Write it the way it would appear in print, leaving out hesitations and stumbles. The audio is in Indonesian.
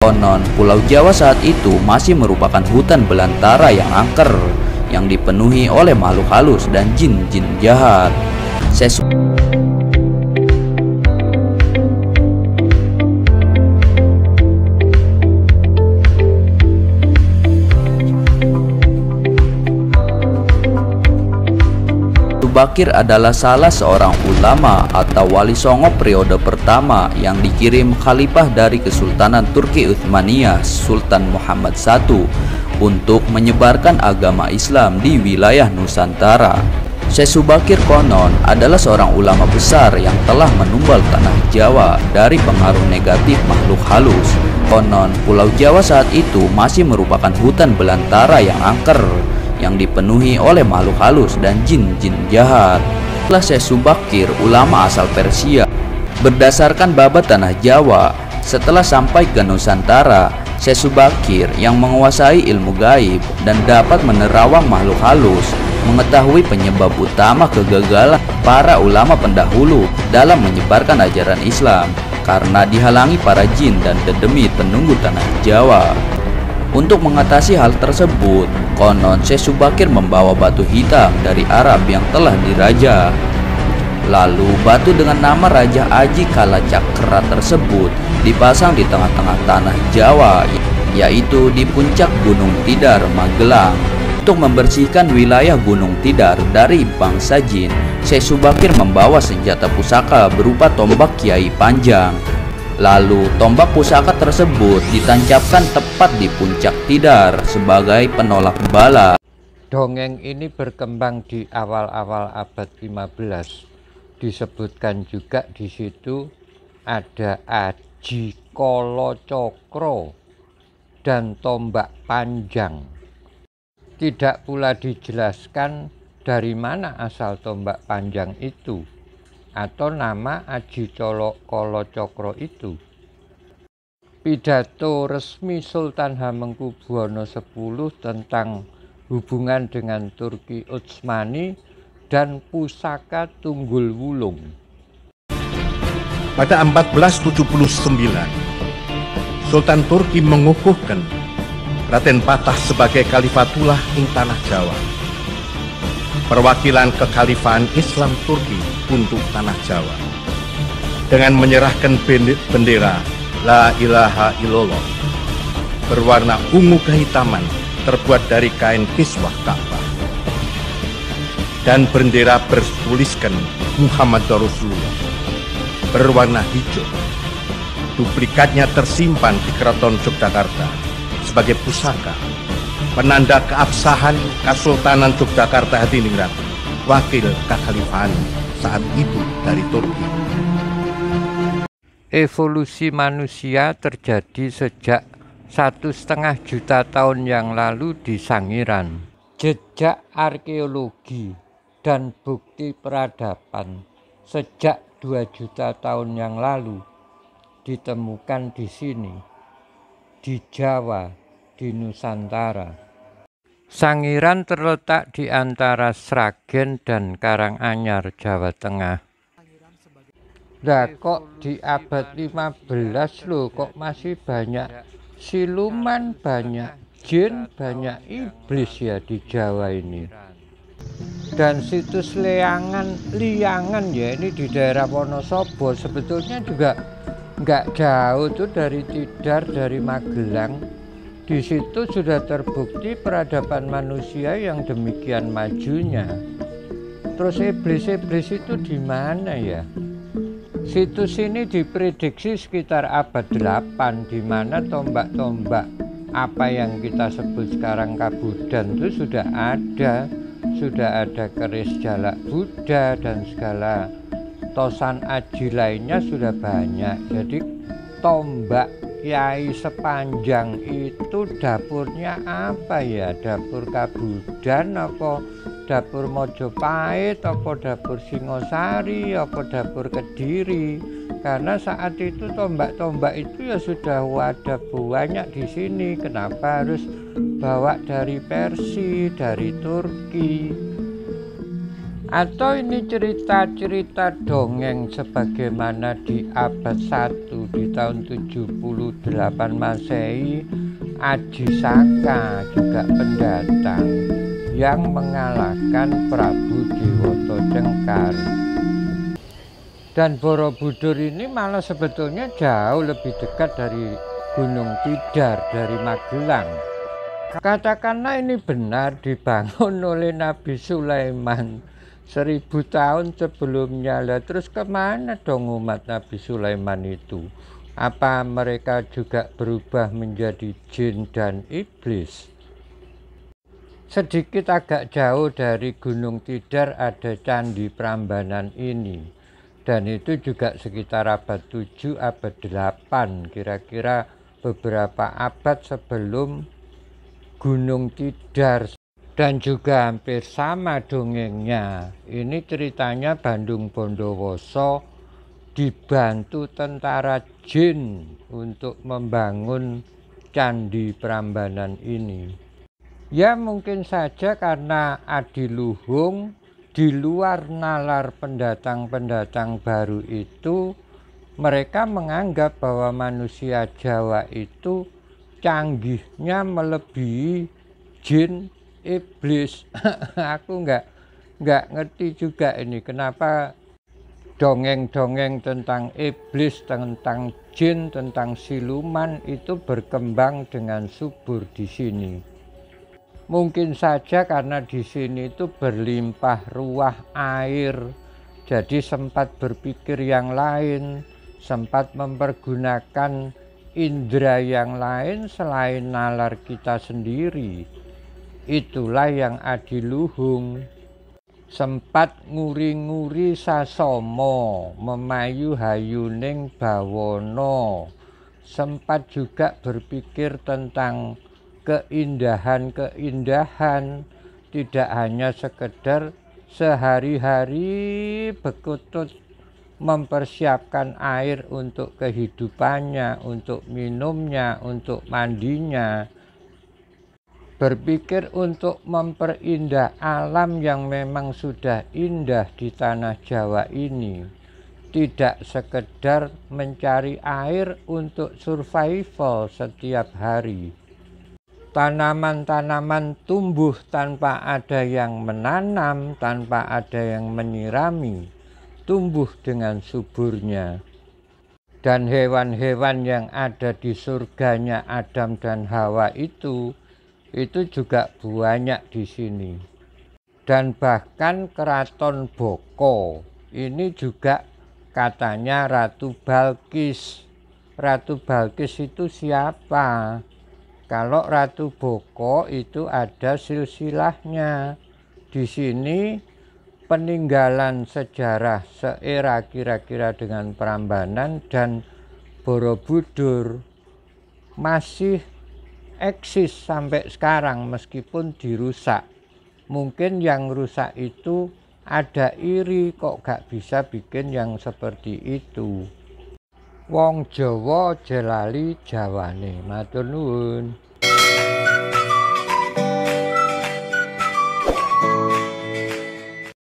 Konon, Pulau Jawa saat itu masih merupakan hutan belantara yang angker, yang dipenuhi oleh makhluk halus dan jin-jin jahat. Bakir adalah salah seorang ulama atau wali songo periode pertama yang dikirim khalifah dari Kesultanan Turki Utsmaniyah Sultan Muhammad I untuk menyebarkan agama Islam di wilayah Nusantara. Syekh Subakir konon adalah seorang ulama besar yang telah menumbal tanah Jawa dari pengaruh negatif makhluk halus. Konon, Pulau Jawa saat itu masih merupakan hutan belantara yang angker, yang dipenuhi oleh makhluk halus dan jin-jin jahat. Setelah Syekh Subakir, ulama asal Persia, berdasarkan babat tanah Jawa, setelah sampai ke Nusantara, Syekh Subakir yang menguasai ilmu gaib dan dapat menerawang makhluk halus, mengetahui penyebab utama kegagalan para ulama pendahulu dalam menyebarkan ajaran Islam karena dihalangi para jin dan dedemit penunggu tanah Jawa. Untuk mengatasi hal tersebut, konon Syekh Subakir membawa batu hitam dari Arab yang telah dirajah. Lalu batu dengan nama Raja Aji Kalacakra tersebut dipasang di tengah-tengah tanah Jawa, yaitu di puncak Gunung Tidar, Magelang. Untuk membersihkan wilayah Gunung Tidar dari bangsa jin, Syekh Subakir membawa senjata pusaka berupa tombak Kiai Panjang. Lalu tombak pusaka tersebut ditancapkan tepat di puncak Tidar sebagai penolak bala. Dongeng ini berkembang di awal-awal abad 15. Disebutkan juga di situ ada Aji Kalacakra dan tombak panjang. Tidak pula dijelaskan dari mana asal tombak panjang itu atau nama Aji Kalacakra itu. Pidato resmi Sultan Hamengkubuwono X tentang hubungan dengan Turki Utsmani dan pusaka Tunggul Wulung. Pada 1479, Sultan Turki mengukuhkan Raden Patah sebagai Khalifatullah ing tanah Jawa, perwakilan kekhalifahan Islam Turki untuk tanah Jawa, dengan menyerahkan bendera La ilaha illallah berwarna ungu kehitaman terbuat dari kain kiswah Ka'bah, dan bendera bertuliskan Muhammad Rasulullah berwarna hijau. Duplikatnya tersimpan di Keraton Yogyakarta sebagai pusaka penanda keabsahan Kesultanan Yogyakarta Hadiningrat, wakil kekhalifahan saat itu dari Turki. Evolusi manusia terjadi sejak 1,5 juta tahun yang lalu di Sangiran. Jejak arkeologi dan bukti peradaban sejak 2 juta tahun yang lalu ditemukan di sini, di Jawa, di Nusantara. Sangiran terletak di antara Sragen dan Karanganyar, Jawa Tengah. Lah kok di abad 15 loh, kok masih banyak siluman, banyak jin, banyak iblis ya di Jawa ini. Dan situs liangan ya, ini di daerah Wonosobo, sebetulnya juga nggak jauh tuh dari Tidar, dari Magelang. Di situ sudah terbukti peradaban manusia yang demikian majunya. Terus iblis-iblis itu di mana ya? Situs ini diprediksi sekitar abad 8, di mana tombak-tombak apa yang kita sebut sekarang Kabudan itu sudah ada keris jalak Buddha dan segala tosan aji lainnya sudah banyak. Jadi tombak Kiai sepanjang itu dapurnya apa ya? Dapur Kabudan apa dapur Mojopahit apa dapur Singosari apa dapur Kediri? Karena saat itu tombak-tombak itu ya sudah ada banyak di sini. Kenapa harus bawa dari Persia, dari Turki? Atau ini cerita-cerita dongeng sebagaimana di abad 1 di tahun 78 Masehi, Aji Saka juga pendatang yang mengalahkan Prabu Dewata Cengkar. Dan Borobudur ini malah sebetulnya jauh lebih dekat dari Gunung Tidar, dari Magelang. Katakanlah ini benar dibangun oleh Nabi Sulaiman 1000 tahun sebelumnya. Lah terus kemana dong umat Nabi Sulaiman itu? Apa mereka juga berubah menjadi jin dan iblis? Sedikit agak jauh dari Gunung Tidar ada Candi Prambanan ini, dan itu juga sekitar abad 7, abad 8, kira-kira beberapa abad sebelum Gunung Tidar. Dan juga hampir sama dongengnya. Ini ceritanya Bandung Bondowoso dibantu tentara jin untuk membangun Candi Prambanan ini. Ya mungkin saja karena adiluhung di luar nalar pendatang-pendatang baru itu, mereka menganggap bahwa manusia Jawa itu canggihnya melebihi jin iblis. Aku nggak ngerti juga ini kenapa dongeng-dongeng tentang iblis, tentang jin, tentang siluman itu berkembang dengan subur di sini. Mungkin saja karena di sini itu berlimpah ruah air, jadi sempat berpikir yang lain, sempat mempergunakan indera yang lain selain nalar kita sendiri. Itulah yang adiluhung. Sempat nguri-nguri sasomo, memayu hayuning bawono. Sempat juga berpikir tentang keindahan-keindahan, tidak hanya sekedar sehari-hari bekutut mempersiapkan air untuk kehidupannya, untuk minumnya, untuk mandinya. Berpikir untuk memperindah alam yang memang sudah indah di tanah Jawa ini. Tidak sekedar mencari air untuk survival setiap hari. Tanaman-tanaman tumbuh tanpa ada yang menanam, tanpa ada yang menyirami, tumbuh dengan suburnya. Dan hewan-hewan yang ada di surganya Adam dan Hawa itu juga banyak di sini. Dan bahkan Keraton Boko ini juga katanya Ratu Balkis. Ratu Balkis itu siapa? Kalau Ratu Boko itu ada silsilahnya. Di sini peninggalan sejarah seera kira-kira dengan Prambanan dan Borobudur masih eksis sampai sekarang meskipun dirusak. Mungkin yang rusak itu ada iri, kok gak bisa bikin yang seperti itu. Wong Jawa jelali Jawane. Matur nuwun.